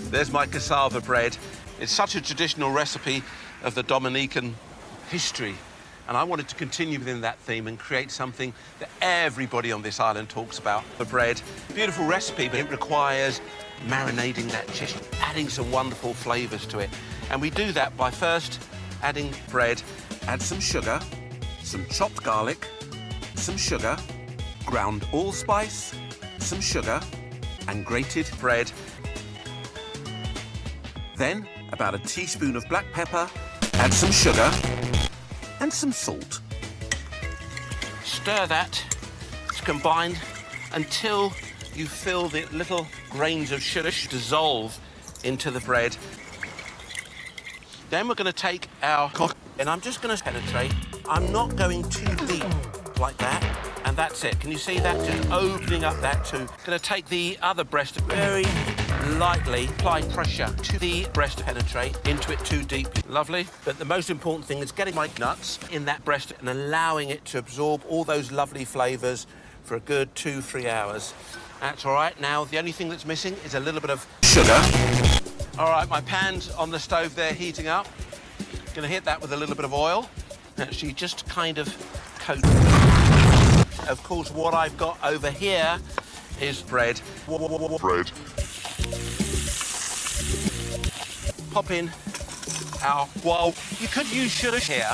There's my cassava bread. It's such a traditional recipe of the Dominican history. And I wanted to continue within that theme and create something that everybody on this island talks about. The bread, beautiful recipe, but it requires marinating that chicken, adding some wonderful flavours to it. And we do that by first adding bread, add some sugar, some chopped garlic, some sugar, ground allspice, some sugar, and grated bread. Then, about a teaspoon of black pepper, add some sugar, and some salt. Stir that to combine until you feel the little grains of sugar dissolve into the bread. Then we're going to take our cock, and I'm just going to penetrate. I'm not going too deep like that, and that's it. Can you see that? Just opening up that too. Going to take the other breast, very lightly apply pressure to the breast to penetrate into it too deeply. Lovely. But the most important thing is getting my nuts in that breast and allowing it to absorb all those lovely flavours for a good 2-3 hours. That's all right. Now, the only thing that's missing is a little bit of sugar. All right, my pan's on the stove there, heating up. Gonna hit that with a little bit of oil. Actually, just kind of coat. Of course, what I've got over here is bread. Bread. Pop in our guava. You could use sugar here.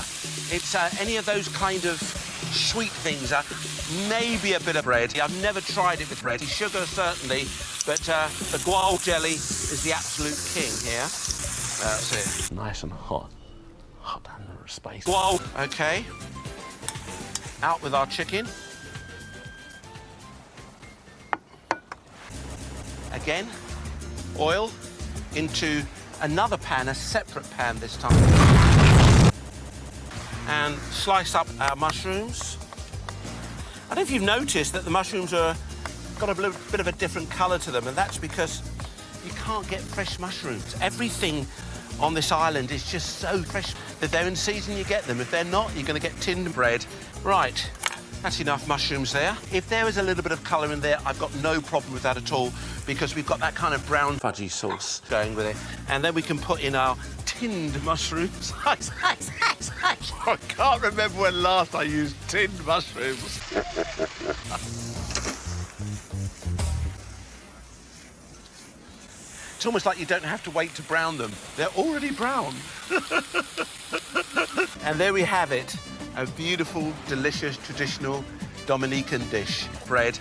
It's any of those kind of sweet things. Maybe a bit of bread. I've never tried it with bread. Sugar, certainly, but the guava jelly is the absolute king here. That's it. Nice and hot. Hot under space. Guava. OK. Out with our chicken. Again, oil into another pan, a separate pan this time. And slice up our mushrooms. I don't know if you've noticed that the mushrooms got a bit of a different colour to them, and that's because you can't get fresh mushrooms. Everything on this island is just so fresh. If they're in season, you get them. If they're not, you're going to get tinned bread. Right, that's enough mushrooms there. If there is a little bit of colour in there, I've got no problem with that at all, because we've got that kind of brown fudgy sauce going with it. And then we can put in our tinned mushrooms. I can't remember when last I used tinned mushrooms. It's almost like you don't have to wait to brown them. They're already brown. And there we have it, a beautiful, delicious, traditional Dominican dish, bread.